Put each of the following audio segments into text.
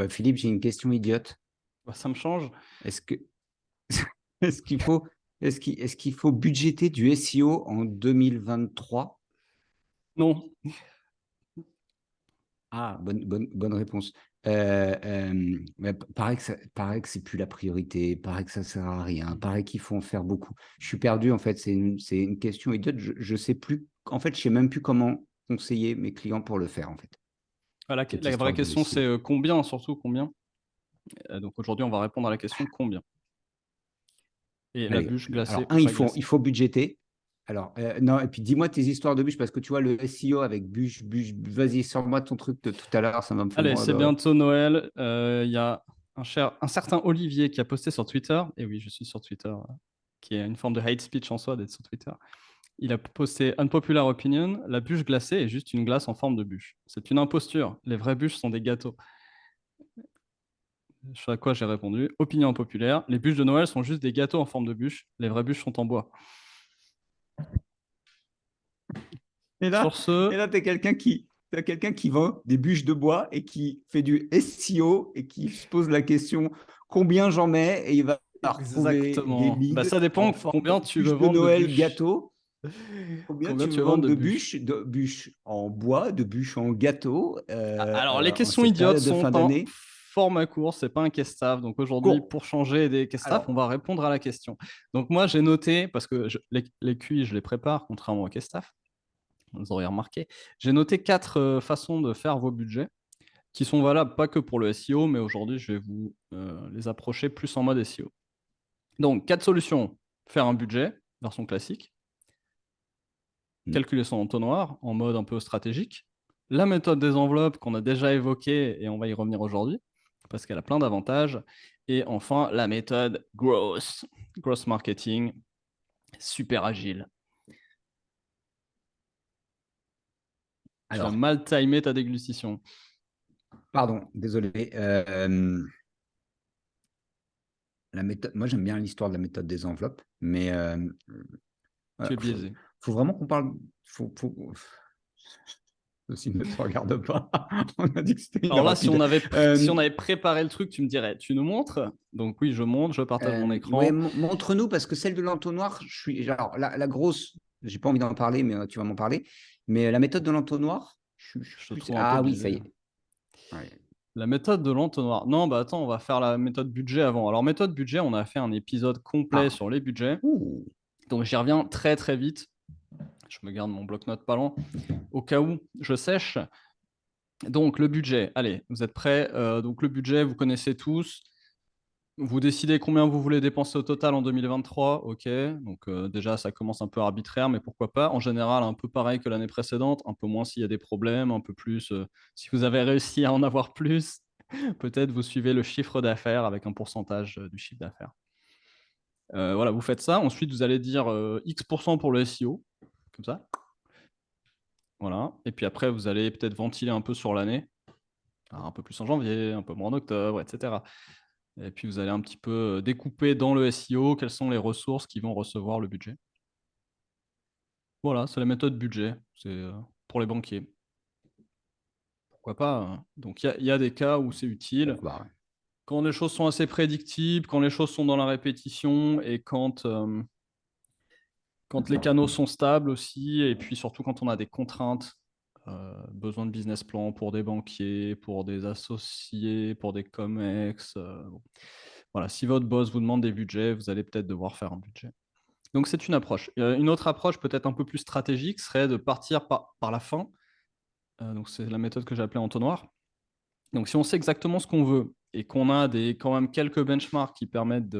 Philippe, j'ai une question idiote. Bah, ça me change. Est-ce que est-ce qu'il faut est-ce qu'il faut budgéter du SEO en 2023? Non. Ah, bonne réponse. Mais paraît que c'est plus la priorité, paraît que ça sert à rien, paraît qu'il faut en faire beaucoup. Je suis perdu en fait, c'est une question idiote. Je sais plus, en fait, je sais même plus comment conseiller mes clients pour le faire en fait. Cette La vraie histoire de question, SEO. c'est combien, surtout combien. Donc aujourd'hui, on va répondre à la question combien. Et la Allez, bûche glacée alors ou pas il glacée. faut budgéter. Alors, non, et puis dis-moi tes histoires de bûches, parce que tu vois, le SEO avec bûche, vas-y, sors-moi ton truc de tout à l'heure, ça va me foutre Allez, dans la c'est beurre. bientôt Noël. Il y a un certain Olivier qui a posté sur Twitter, et oui, je suis sur Twitter, qui est une forme de hate speech en soi d'être sur Twitter. Il a posté Unpopular Opinion, la bûche glacée est juste une glace en forme de bûche. C'est une imposture. Les vraies bûches sont des gâteaux. À quoi j'ai répondu, opinion populaire, les bûches de Noël sont juste des gâteaux en forme de bûche. Les vraies bûches sont en bois. Et Sur là, ce, t'as quelqu'un qui vend des bûches de bois et qui fait du SEO et qui se pose la question combien j'en mets et il va retrouver des exactement. Bah, leads ça en dépend forme de combien tu veux bûche de vendre de Noël bûches. gâteau. Combien Combien tu veux tu veux vendre vendre de bûches. de bûches en bois, de bûches en gâteau Alors, les en questions cette idiotes période de fin sont en d'année? format court, c'est pas un cast-staff. Donc aujourd'hui, Cours. pour changer des cast-staff, on Alors, va répondre à la question. Donc moi, j'ai noté, parce que les QI, je les prépare, contrairement au cast-staff, vous aurez remarqué, j'ai noté 4 façons de faire vos budgets, qui sont valables pas que pour le SEO, mais aujourd'hui, je vais vous les approcher plus en mode SEO. Donc, 4 solutions. Faire un budget, version classique. Calculer son entonnoir en mode un peu stratégique. La méthode des enveloppes qu'on a déjà évoquée et on va y revenir aujourd'hui parce qu'elle a plein d'avantages. Et enfin, la méthode growth marketing, super agile. Tu as alors, mal timé ta déglution. pardon, désolé. La méthode, moi, j'aime bien l'histoire de la méthode des enveloppes, mais Tu es faut, biaisé. faut vraiment qu'on parle. Ceci ne te regarde pas. On a dit que c'était une Alors là, rapide. si on avait préparé le truc, tu me dirais, tu nous montres? Donc oui, je montre, je partage mon Ouais, écran. montre-nous, parce que celle de l'entonnoir, je suis. Alors, la grosse, j'ai pas envie d'en parler, mais tu vas m'en parler. Mais la méthode de l'entonnoir, je suis Je te plus. trouve un peu Ah oui, ça biaisé. y est. Ouais. La méthode de l'entonnoir. Non, bah attends, on va faire la méthode budget avant. Alors, méthode budget, on a fait un épisode complet Ah. sur les budgets. Ouh. Donc, j'y reviens très, très vite. Je me garde mon bloc-notes pas loin, au cas où je sèche. Donc, le budget. Allez, vous êtes prêts? Donc, le budget, vous connaissez tous. Vous décidez combien vous voulez dépenser au total en 2023. OK. Donc, déjà, ça commence un peu arbitraire, mais pourquoi pas? En général, un peu pareil que l'année précédente, un peu moins s'il y a des problèmes, un peu plus si vous avez réussi à en avoir plus. Peut-être vous suivez le chiffre d'affaires avec un pourcentage du chiffre d'affaires. Voilà, vous faites ça. Ensuite, vous allez dire X% pour le SEO, comme ça. Voilà. Et puis après, vous allez peut-être ventiler un peu sur l'année. Alors, un peu plus en janvier, un peu moins en octobre, etc. Et puis, vous allez un petit peu découper dans le SEO quelles sont les ressources qui vont recevoir le budget. Voilà, c'est la méthode budget. C'est pour les banquiers. Pourquoi pas, hein. Donc, il y a des cas où c'est utile. Pourquoi pas, ouais. Quand les choses sont assez prédictibles, quand les choses sont dans la répétition et quand les canaux sont stables aussi, et puis surtout quand on a des contraintes, besoin de business plan pour des banquiers, pour des associés, pour des comex. Bon. Voilà, si votre boss vous demande des budgets, vous allez peut-être devoir faire un budget. Donc c'est une approche. Une autre approche peut-être un peu plus stratégique serait de partir par la fin. Donc c'est la méthode que j'ai appelée entonnoir. Donc si on sait exactement ce qu'on veut et qu'on a quand même quelques benchmarks qui permettent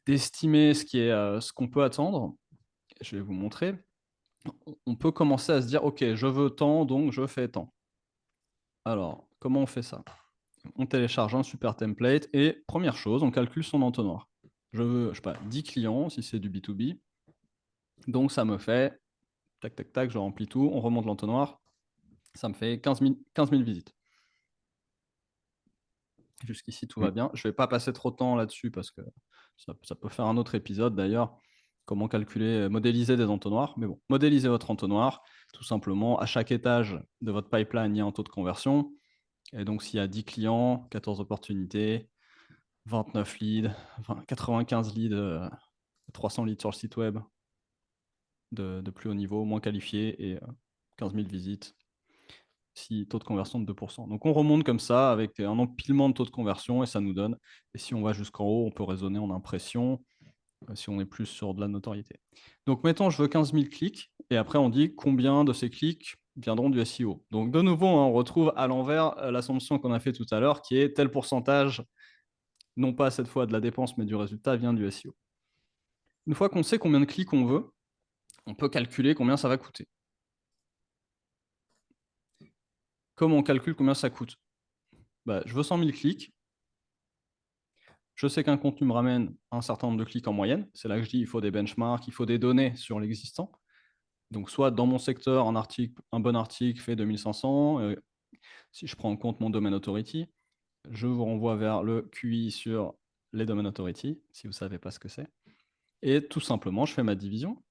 d'estimer ce qu'on peut attendre, je vais vous montrer. On peut commencer à se dire, OK, je veux tant, donc je fais tant. Alors, comment on fait ça? On télécharge un super template et première chose, on calcule son entonnoir. Je veux, je sais pas, 10 clients si c'est du B2B. Donc, ça me fait, tac, tac, tac, je remplis tout, on remonte l'entonnoir. Ça me fait 15 000 visites. Jusqu'ici, tout va Mm. bien. Je ne vais pas passer trop de temps là-dessus parce que ça peut faire un autre épisode d'ailleurs. Comment calculer, modéliser des entonnoirs. Mais bon, modélisez votre entonnoir. Tout simplement, à chaque étage de votre pipeline, il y a un taux de conversion. Et donc, s'il y a 10 clients, 14 opportunités, 29 leads, 95 leads, 300 leads sur le site web de plus haut niveau, moins qualifiés, et 15 000 visites, si taux de conversion de 2%. Donc, on remonte comme ça avec un empilement de taux de conversion et ça nous donne. Et si on va jusqu'en haut, on peut raisonner en impression, si on est plus sur de la notoriété. Donc, mettons, je veux 15 000 clics, et après, on dit combien de ces clics viendront du SEO. Donc, de nouveau, hein, on retrouve à l'envers l'assumption qu'on a fait tout à l'heure, qui est tel pourcentage, non pas cette fois de la dépense, mais du résultat, vient du SEO. Une fois qu'on sait combien de clics on veut, on peut calculer combien ça va coûter. Comment on calcule combien ça coûte? Je veux 100 000 clics. Je sais qu'un contenu me ramène un certain nombre de clics en moyenne. C'est là que je dis qu'il faut des benchmarks, il faut des données sur l'existant. Donc, soit dans mon secteur, un bon article fait 2500. Si je prends en compte mon domain authority, je vous renvoie vers le QI sur les domain authority, si vous ne savez pas ce que c'est. Et tout simplement, je fais ma division.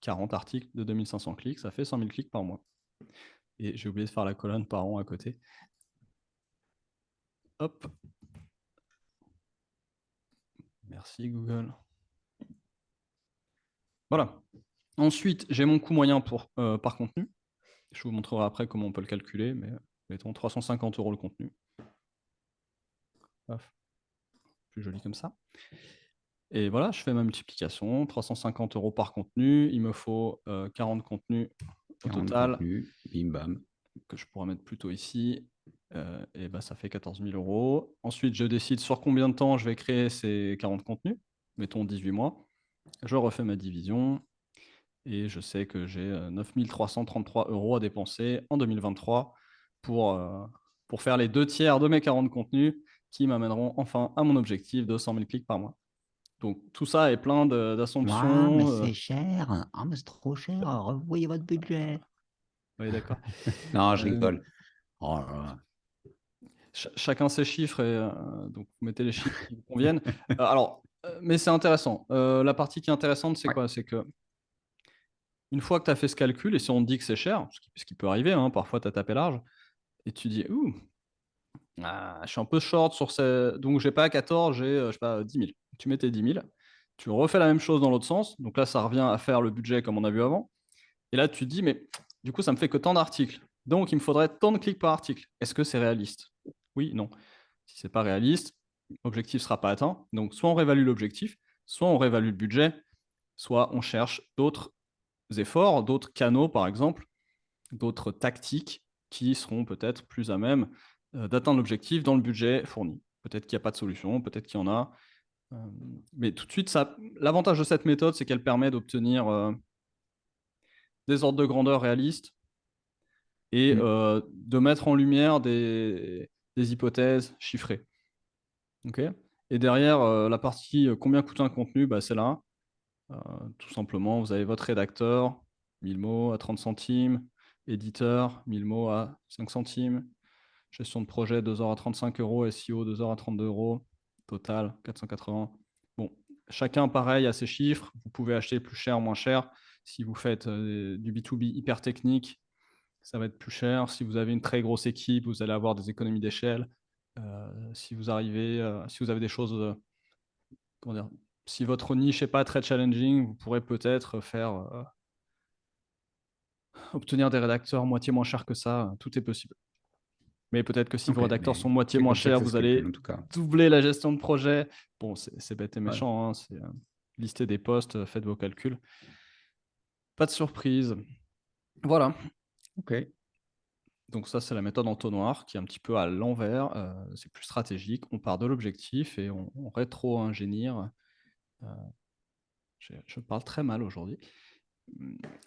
40 articles de 2500 clics, ça fait 100 000 clics par mois. Et j'ai oublié de faire la colonne par an à côté. Hop. Merci Google. Voilà. Ensuite, j'ai mon coût moyen par contenu. Je vous montrerai après comment on peut le calculer, mais mettons 350 € le contenu. Paf. Plus joli comme ça. Et voilà, je fais ma multiplication, 350 € par contenu. Il me faut 40 contenus au 40 total, contenus, bim bam. que je pourrais mettre plutôt ici. Et ça fait 14 000 €. Ensuite, je décide sur combien de temps je vais créer ces 40 contenus. Mettons 18 mois. Je refais ma division. Et je sais que j'ai 9 333 € à dépenser en 2023 pour faire les 2 tiers de mes 40 contenus qui m'amèneront enfin à mon objectif de 100 000 clics par mois. Donc tout ça est plein Ah, mais d'assumptions. c'est cher. Ah, mais c'est trop cher. Revoyez votre budget. Oui, d'accord. Non, je Euh, rigole. Oh là là. Chacun ses chiffres, et donc vous mettez les chiffres qui vous conviennent. Mais c'est intéressant. La partie qui est intéressante, c'est Ouais. quoi? C'est que une fois que tu as fait ce calcul, et si on te dit que c'est cher, ce qui peut arriver, hein, parfois tu as tapé large, et tu dis, ouh, je suis un peu short sur ce, donc j'ai pas 14, j'ai, je sais pas, 10 000. Tu mets tes 10 000, tu refais la même chose dans l'autre sens, donc là, ça revient à faire le budget comme on a vu avant, et là, tu te dis: «Mais du coup, ça me fait que tant d'articles, donc il me faudrait tant de clics par article. Est-ce que c'est réaliste?» Oui, non. Si c'est pas réaliste, l'objectif sera pas atteint, donc soit on réévalue l'objectif, soit on réévalue le budget, soit on cherche d'autres efforts, d'autres canaux, par exemple, d'autres tactiques qui seront peut-être plus à même d'atteindre l'objectif dans le budget fourni. Peut-être qu'il n'y a pas de solution, peut-être qu'il y en a. Mais tout de suite, l'avantage de cette méthode, c'est qu'elle permet d'obtenir des ordres de grandeur réalistes et Mm. de mettre en lumière des hypothèses chiffrées. Ok. Et derrière, la partie combien coûte un contenu, c'est là. Tout simplement, vous avez votre rédacteur, 1000 mots à 30 centimes, éditeur, 1000 mots à 5 centimes, gestion de projet, 2 heures à 35 €, SEO, 2 heures à 32 €, total, 480. Bon, chacun pareil à ses chiffres. Vous pouvez acheter plus cher, moins cher. Si vous faites du B2B hyper technique, ça va être plus cher. Si vous avez une très grosse équipe, vous allez avoir des économies d'échelle. Si vous avez des choses, comment dire, si votre niche n'est pas très challenging, vous pourrez peut-être obtenir des rédacteurs moitié moins chers que ça. Tout est possible. Mais peut-être que si vos Ok, rédacteurs mais sont moitié c'est moins comme ça que chers, ça se vous calcule allez en tout cas. doubler la gestion de projet. Bon, c'est bête et Ouais. méchant, hein, c'est lister des postes, faites vos calculs. Pas de surprise. Voilà. Ok. Donc ça, c'est la méthode entonnoir qui est un petit peu à l'envers. C'est plus stratégique. On part de l'objectif et on rétro-ingénieur. Euh, je parle très mal aujourd'hui.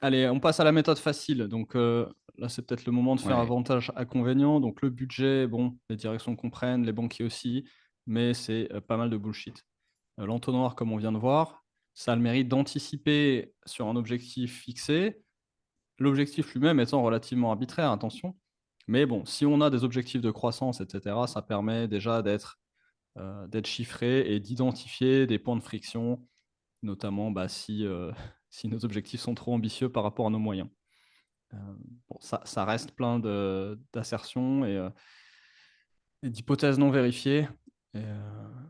Allez, on passe à la méthode facile. Donc là, c'est peut-être le moment de faire Ouais. avantage-inconvénient. Donc le budget, bon, les directions comprennent, les banquiers aussi, mais c'est pas mal de bullshit. L'entonnoir, comme on vient de voir, ça a le mérite d'anticiper sur un objectif fixé, l'objectif lui-même étant relativement arbitraire, attention. Mais bon, si on a des objectifs de croissance, etc., ça permet déjà d'être chiffré et d'identifier des points de friction, notamment si, si nos objectifs sont trop ambitieux par rapport à nos moyens. Bon, ça reste plein d'assertions et et d'hypothèses non vérifiées. Et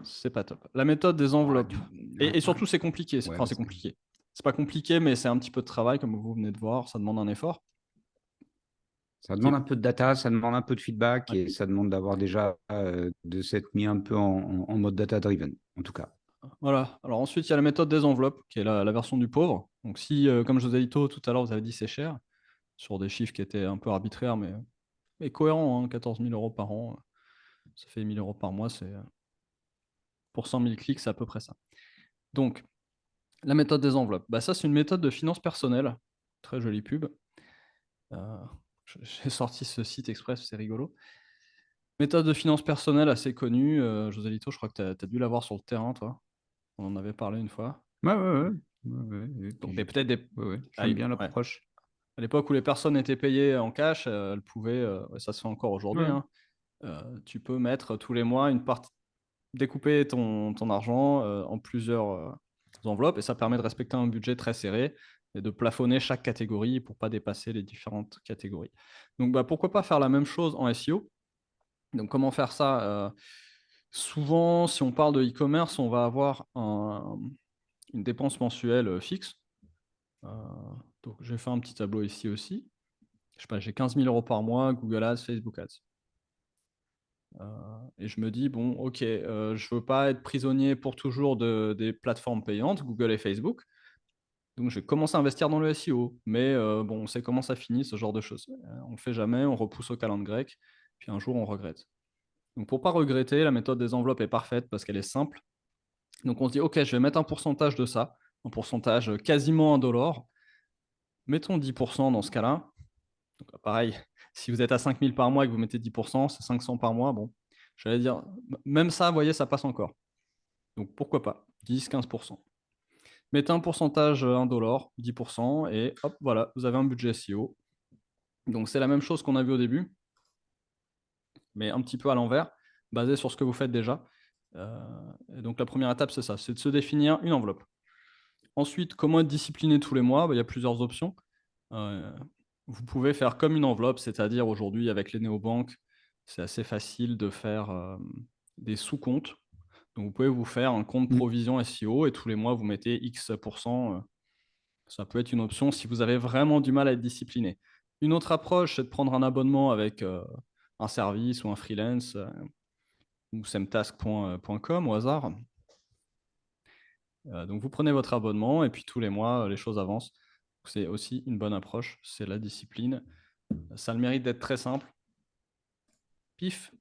c'est pas top. La méthode des Ah, enveloppes. Et surtout, c'est compliqué. ouais, Enfin, c'est compliqué. C'est pas compliqué, mais c'est un petit peu de travail, comme vous venez de voir. Ça demande un effort. ça Qui demande est- un peu de data, ça demande un peu de feedback ouais. et ça demande d'avoir déjà de s'être mis un peu en mode data-driven, en tout cas. Voilà. Alors ensuite, il y a la méthode des enveloppes, qui est la version du pauvre. Donc si, comme je vous ai dit tout à l'heure, vous avez dit c'est cher, sur des chiffres qui étaient un peu arbitraires, mais cohérents, hein, 14 000 euros par an, ça fait 1 000 euros par mois, pour 100 000 clics, c'est à peu près ça. Donc, la méthode des enveloppes, bah, ça, c'est une méthode de finance personnelle. Très jolie pub. Euh, j'ai sorti ce site express, c'est rigolo. Méthode de finance personnelle assez connue. José Lito, je crois que tu as dû la voir sur le terrain, toi. On en avait parlé une fois. Ouais, ouais, ouais. Ouais, ouais. Et Donc, puis, peut-être des. ouais, ouais, Ah, j'aime bien ouais. l'approche. À l'époque où les personnes étaient payées en cash, elles pouvaient, ouais, ça se fait encore aujourd'hui, Ouais. hein, tu peux mettre tous les mois une partie, découper ton argent en plusieurs enveloppes, et ça permet de respecter un budget très serré et de plafonner chaque catégorie pour pas dépasser les différentes catégories. Donc bah, pourquoi pas faire la même chose en SEO. Donc comment faire ça? Souvent, si on parle de e-commerce, on va avoir une dépense mensuelle fixe. Euh, donc j'ai fait un petit tableau ici aussi. Je sais pas, j'ai 15 000 euros par mois, Google Ads, Facebook Ads. Et je me dis, bon, ok, je veux pas être prisonnier pour toujours des plateformes payantes, Google et Facebook. Donc, je vais commencer à investir dans le SEO. Mais bon, on sait comment ça finit, ce genre de choses. On le fait jamais, on repousse au calendrier grec, puis un jour, on regrette. Donc, pour pas regretter, la méthode des enveloppes est parfaite parce qu'elle est simple. Donc, on se dit, ok, je vais mettre un pourcentage de ça, un pourcentage quasiment indolore. Mettons 10% dans ce cas-là. Donc, pareil, si vous êtes à 5 000 par mois et que vous mettez 10%, c'est 500 par mois. Bon, j'allais dire, même ça, vous voyez, ça passe encore. Donc, pourquoi pas 10-15%. Mettez un pourcentage indolore, 10%, et hop, voilà, vous avez un budget SEO. Donc, c'est la même chose qu'on a vu au début, mais un petit peu à l'envers, basé sur ce que vous faites déjà. Et donc, la première étape, c'est ça, c'est de se définir une enveloppe. Ensuite, comment être discipliné tous les mois? Il y a plusieurs options. Vous pouvez faire comme une enveloppe, c'est-à-dire aujourd'hui, avec les néobanques, c'est assez facile de faire des sous-comptes. Donc, vous pouvez vous faire un compte Mm. provision SEO et tous les mois, vous mettez X%. Ça peut être une option si vous avez vraiment du mal à être discipliné. Une autre approche, c'est de prendre un abonnement avec un service ou un freelance ou semtask.com au hasard. Donc, vous prenez votre abonnement et puis tous les mois, les choses avancent. C'est aussi une bonne approche, c'est la discipline. Ça a le mérite d'être très simple. Pif.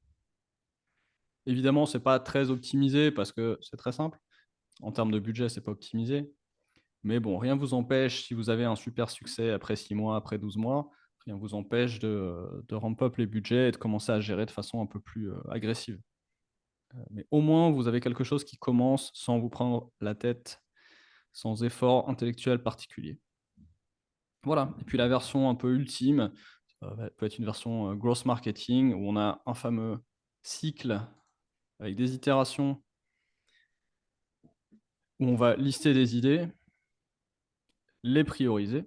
Évidemment, ce n'est pas très optimisé parce que c'est très simple. En termes de budget, ce n'est pas optimisé. Mais bon, rien ne vous empêche, si vous avez un super succès après 6 mois, après 12 mois, rien ne vous empêche de ramp up les budgets et de commencer à gérer de façon un peu plus agressive. Mais au moins, vous avez quelque chose qui commence sans vous prendre la tête, sans effort intellectuel particulier. Voilà. Et puis la version un peu ultime peut être une version gross marketing où on a un fameux cycle avec des itérations où on va lister des idées, les prioriser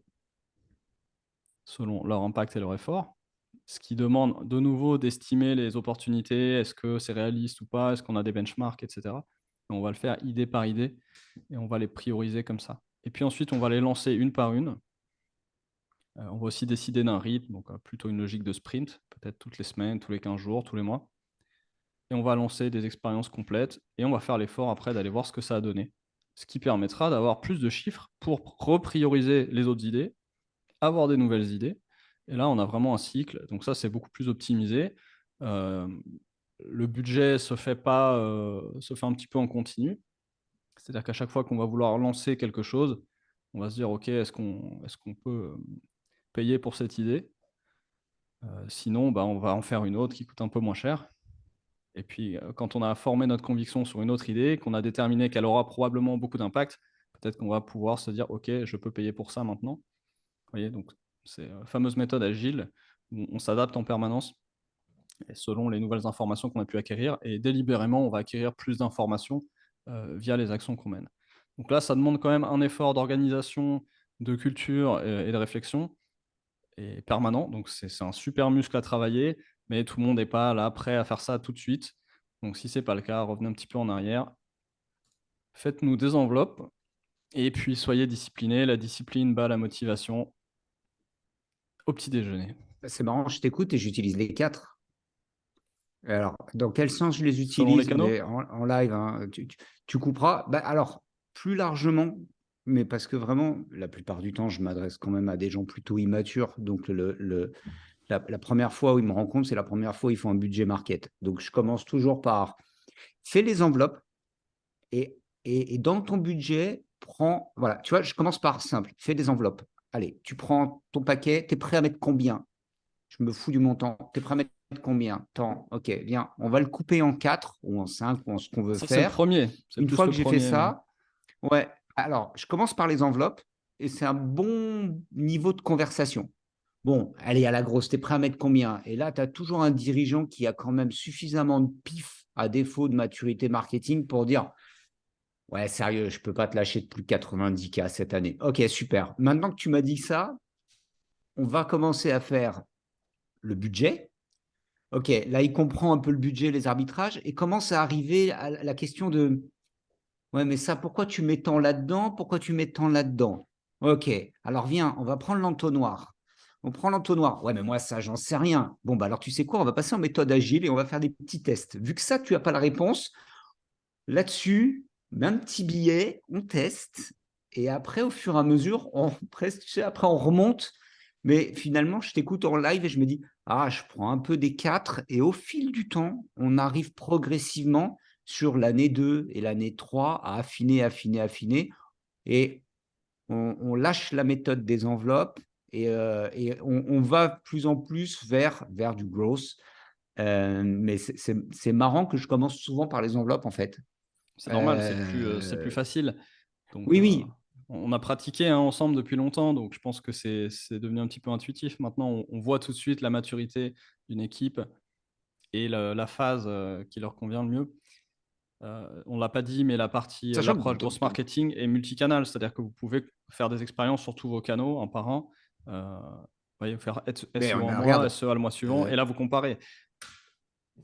selon leur impact et leur effort, ce qui demande de nouveau d'estimer les opportunités, est-ce que c'est réaliste ou pas, est-ce qu'on a des benchmarks, etc. Et on va le faire idée par idée et on va les prioriser comme ça. Et puis ensuite, on va les lancer une par une. On va aussi décider d'un rythme, donc plutôt une logique de sprint, peut-être toutes les semaines, tous les 15 jours, tous les mois. Et on va lancer des expériences complètes et on va faire l'effort après d'aller voir ce que ça a donné. Ce qui permettra d'avoir plus de chiffres pour reprioriser les autres idées, avoir des nouvelles idées. Et là, on a vraiment un cycle. Donc ça, c'est beaucoup plus optimisé. Le budget se fait pas, se fait un petit peu en continu. C'est-à-dire qu'à chaque fois qu'on va vouloir lancer quelque chose, on va se dire, OK, est-ce qu'on peut payer pour cette idée? Sinon, bah, on va en faire une autre qui coûte un peu moins cher. Et puis, quand on a formé notre conviction sur une autre idée, qu'on a déterminé qu'elle aura probablement beaucoup d'impact, peut-être qu'on va pouvoir se dire, OK, je peux payer pour ça maintenant. Vous voyez, donc c'est la fameuse méthode agile où on s'adapte en permanence et selon les nouvelles informations qu'on a pu acquérir, et délibérément, on va acquérir plus d'informations via les actions qu'on mène. Donc là, ça demande quand même un effort d'organisation, de culture et de réflexion et permanent. Donc c'est un super muscle à travailler. mais tout le monde n'est pas là prêt à faire ça tout de suite. Donc, si ce n'est pas le cas, revenez un petit peu en arrière. Faites-nous des enveloppes et puis soyez disciplinés. La discipline bat la motivation au petit déjeuner. C'est marrant, je t'écoute et j'utilise les 4. Alors, dans quel sens je les Selon les utilise? canaux? Mais en live, hein, tu couperas. Bah, alors, plus largement, mais parce que vraiment, la plupart du temps, je m'adresse quand même à des gens plutôt immatures. Donc, la première fois où ils me rencontrent, c'est la première fois où ils font un budget market. Donc, je commence toujours par fais les enveloppes et dans ton budget, prends. Voilà, tu vois, je commence par simple, fais des enveloppes. Allez, tu prends ton paquet, tu es prêt à mettre combien? Je me fous du montant. Tu es prêt à mettre combien? Tant. Ok, viens, on va le couper en 4 ou en 5 ou en ce qu'on veut Ça, c'est le faire. premier. C'est Une plus fois le que j'ai fait premier. ça, ouais, alors je commence par les enveloppes et c'est un bon niveau de conversation. Bon, allez, à la grosse, tu es prêt à mettre combien? Et là, tu as toujours un dirigeant qui a quand même suffisamment de pif à défaut de maturité marketing pour dire ouais, sérieux, je ne peux pas te lâcher de plus de 90K cette année. Ok, super. Maintenant que tu m'as dit ça, on va commencer à faire le budget. Ok, là, il comprend un peu le budget, les arbitrages, et commence à arriver à la question de ouais, mais ça, pourquoi tu mets tant là-dedans? Pourquoi tu mets tant là-dedans? Ok, alors viens, on va prendre l'entonnoir. On prend l'entonnoir. Ouais, mais moi, ça, j'en sais rien. Bon, bah alors tu sais quoi? On va passer en méthode agile et on va faire des petits tests. Vu que ça, tu n'as pas la réponse, là-dessus, mets un petit billet, on teste. Et après, au fur et à mesure, après, on remonte. Mais finalement, je t'écoute en live et je me dis, ah, je prends un peu des 4. Et au fil du temps, on arrive progressivement sur l'année 2 et l'année 3 à affiner, affiner, affiner. Et on lâche la méthode des enveloppes et on va de plus en plus vers du growth. Mais c'est marrant que je commence souvent par les enveloppes, en fait. C'est normal, c'est plus facile. Donc, Oui, oui. on a pratiqué hein, ensemble depuis longtemps, donc je pense que c'est devenu un petit peu intuitif. Maintenant, on voit tout de suite la maturité d'une équipe et la phase qui leur convient le mieux. On ne l'a pas dit, mais Sachant l'approche que gross marketing est multicanal, c'est-à-dire que vous pouvez faire des expériences sur tous vos canaux un par un. Vous voyez, faire mais SEO on un a, mois, regarde, SEA le mois suivant, euh, et là, vous comparez.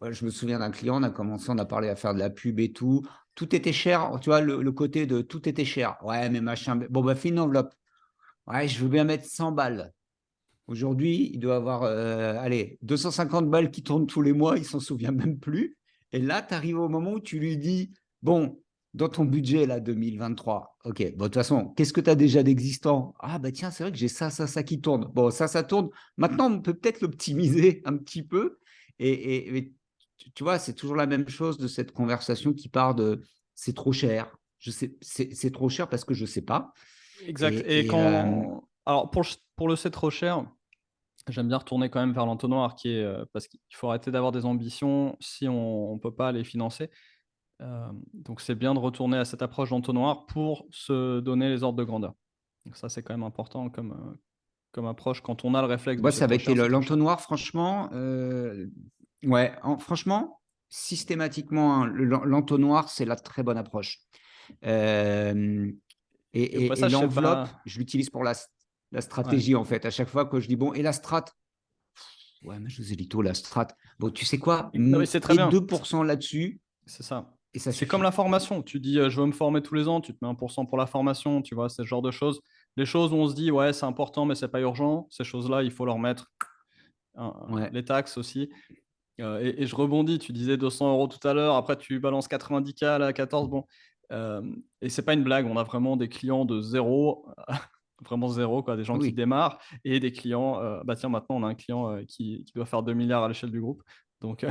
je me souviens d'un client, on a commencé, on a parlé à faire de la pub et tout. Tout était cher, tu vois, le côté de tout était cher. Ouais, mais machin. Bon, bah, fais une enveloppe. Ouais, je veux bien mettre 100 balles. Aujourd'hui, il doit avoir, allez, 250 balles qui tournent tous les mois, il s'en souvient même plus. Et là, tu arrives au moment où tu lui dis, bon, dans ton budget, là, 2023, ok, bon, de toute façon, qu'est-ce que tu as déjà d'existant? Ah, bah tiens, c'est vrai que j'ai ça, ça, ça qui tourne. Bon, ça tourne. Maintenant, on peut peut-être l'optimiser un petit peu. Et tu vois, c'est toujours la même chose de cette conversation qui part de c'est trop cher. Je sais, c'est trop cher parce que je ne sais pas. Exact. Et Et, et, alors, pour le c'est trop cher, j'aime bien retourner quand même vers l'entonnoir parce qu'il faut arrêter d'avoir des ambitions si on ne peut pas les financer. Donc c'est bien de retourner à cette approche d'entonnoir pour se donner les ordres de grandeur. Donc ça, c'est quand même important comme approche quand on a le réflexe de moi, c'est ça va trop être cher, c'est trop cher. l'entonnoir, franchement. Ouais, franchement, systématiquement, hein, l'entonnoir, c'est la très bonne approche. Euh, Et au et passage, c'est l'enveloppe, pas je l'utilise pour la ouais. stratégie, en fait. À chaque fois que je dis, bon, et la strat? Ouais, mais José Lito, la strat. Bon, tu sais quoi? Non, mais c'est très Mets bien. 2% là-dessus C'est ça. et ça C'est comme suffit. la formation. Tu dis, je veux me former tous les ans, tu te mets 1% pour la formation, tu vois, c'est ce genre de choses. Les choses où on se dit, ouais, c'est important, mais c'est pas urgent, ces choses-là, il faut leur mettre Ouais. les taxes aussi. Et je rebondis, tu disais 200 € tout à l'heure, après tu balances 90K à la 14, bon. Et c'est pas une blague, on a vraiment des clients de zéro, vraiment zéro, quoi, des gens qui Oui. démarrent, et des clients, bah tiens, maintenant on a un client qui doit faire 2 milliards à l'échelle du groupe. Donc,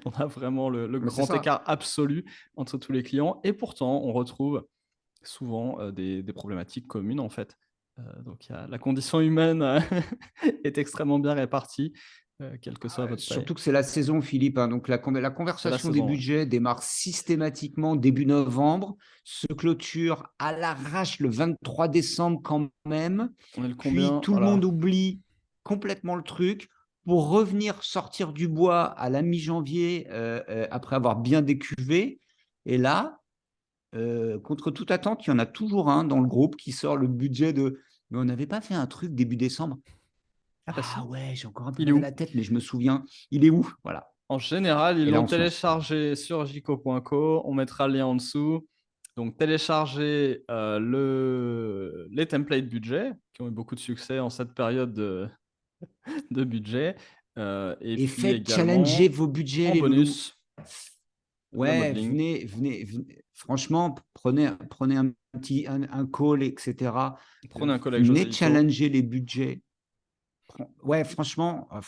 on a vraiment le Mais c'est grand ça. écart absolu entre tous les clients, et pourtant on retrouve souvent des problématiques communes en fait. Donc la condition humaine est extrêmement bien répartie, quelle que soit votre taille. Surtout que c'est la saison, Philippe, hein. Donc, la C'est la conversation des saison, ouais. budgets démarre systématiquement début novembre, se clôture à l'arrache le 23 décembre quand même. On est le Puis, combien? tout le Voilà. monde oublie complètement le truc pour revenir sortir du bois à la mi-janvier après avoir bien décuvé. Et là, contre toute attente, il y en a toujours un dans le groupe qui sort le budget de mais on n'avait pas fait un truc début décembre. Ah bah si. Ah ouais, j'ai encore un peu Il est mal à où? la tête, mais je me souviens. Il est où? Voilà. En général, ils Et là, l'ont on se lance. téléchargé sur jico.co. On mettra le lien en dessous. Donc, téléchargez les templates budget qui ont eu beaucoup de succès en cette période de budget. Et Et puis faites challenger également, vos budgets, en les loulous. bonus, la Ouais, modeling. venez. Franchement, prenez un call, etc. Prenez un collègue Venez Joséito. challenger les budgets. Ouais, franchement, ouais,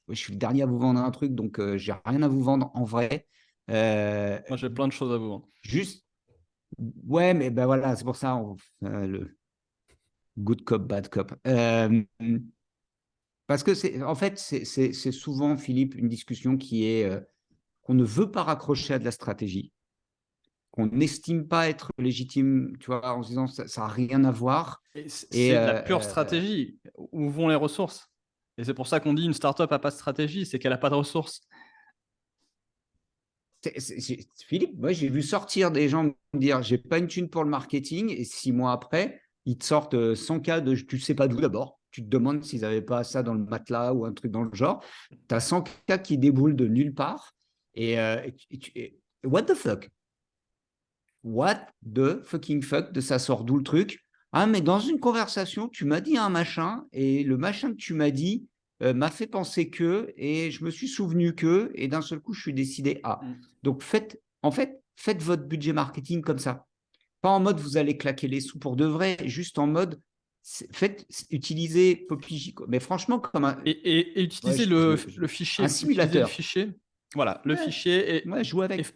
je suis le dernier à vous vendre un truc, donc j'ai rien à vous vendre en vrai. Euh, Moi, j'ai plein de choses à vous vendre. juste, ouais, mais ben voilà, c'est pour ça, le good cop, bad cop. Parce que en fait, c'est souvent, Philippe, une discussion qui est qu'on ne veut pas raccrocher à de la stratégie, qu'on n'estime pas être légitime, tu vois, en se disant ça n'a rien à voir. Et Et c'est de la pure stratégie. Où vont les ressources? Et c'est pour ça qu'on dit une startup n'a pas de stratégie, c'est qu'elle n'a pas de ressources. Philippe, moi j'ai vu sortir des gens me dire j'ai pas une thune pour le marketing et 6 mois après, ils te sortent 100 cas de tu sais pas d'où d'abord. Tu te demandes s'ils n'avaient pas ça dans le matelas ou un truc dans le genre. Tu as 100 cas qui déboulent de nulle part. What the fuck? What the fucking fuck? De ça sort d'où le truc? Ah, mais dans une conversation, tu m'as dit un machin et le machin que tu m'as dit m'a fait penser que et je me suis souvenu que et d'un seul coup, je suis décidé à. Donc, faites votre budget marketing comme ça. Pas en mode vous allez claquer les sous pour de vrai, juste en mode utilisez Poppy. Mais franchement, comme un, Et ouais, utilisez le un fichier. Utilisez le simulateur. fichier. Voilà, le Ouais, fichier. ouais, jouez Et avec.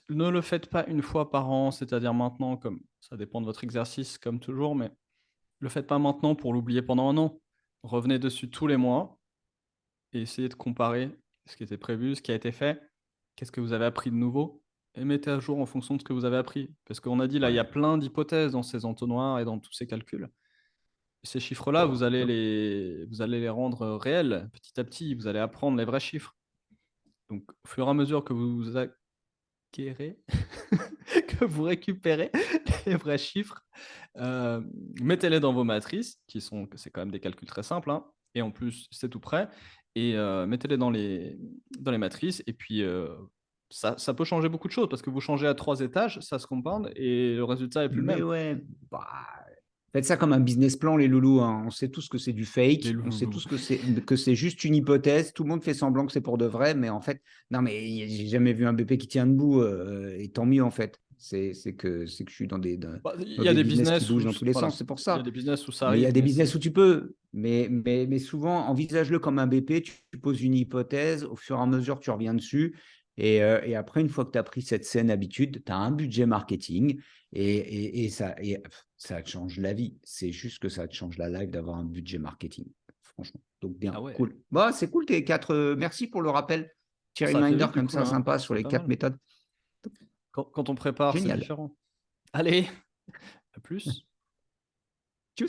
ne le faites pas une fois par an, c'est-à-dire maintenant, comme ça dépend de votre exercice, comme toujours, mais le faites pas maintenant pour l'oublier pendant un an. Revenez dessus tous les mois et essayez de comparer ce qui était prévu, ce qui a été fait, qu'est-ce que vous avez appris de nouveau, et mettez à jour en fonction de ce que vous avez appris. Parce qu'on a dit là, il y a Ouais. plein d'hypothèses dans ces entonnoirs et dans tous ces calculs. Ces chiffres-là, vous allez les rendre réels petit à petit. Vous allez apprendre les vrais chiffres. Donc, au fur et à mesure que vous acquérez, que vous récupérez les vrais chiffres, euh, mettez-les dans vos matrices, c'est quand même des calculs très simples, hein, et en plus, c'est tout prêt. Et mettez-les dans les matrices. Et puis, ça peut changer beaucoup de choses parce que vous changez à 3 étages, ça se compound et le résultat est plus le Mais même. ouais, bah, faites ça comme un business plan, les loulous, hein. On sait tous que c'est du Les fake, on sait loulous. tous que c'est juste une hypothèse. Tout le monde fait semblant que c'est pour de vrai, mais en fait, non, mais j'ai jamais vu un BP qui tient debout, et tant mieux en fait. C'est que je suis Bah, il dans y a des des business qui business bougent où, dans tous les voilà, sens, c'est pour il y a ça. des business où ça Mais il y a arrive, des mais business c'est où tu peux, mais souvent, envisage-le comme un BP, tu poses une hypothèse, au fur et à mesure, tu reviens dessus. Et après, une fois que tu as pris cette saine habitude, tu as un budget marketing et ça te change la vie. C'est juste que ça te change la life d'avoir un budget marketing, franchement. Donc, bien, ah ouais, cool. Bah, c'est cool, tes quatre. Merci pour le rappel. Petit ça a fait reminder vite du comme coup ça, là, hein. sympa sur C'est les pas 4 mal. méthodes. Quand on prépare, c'est Génial. différent. Allez, à plus.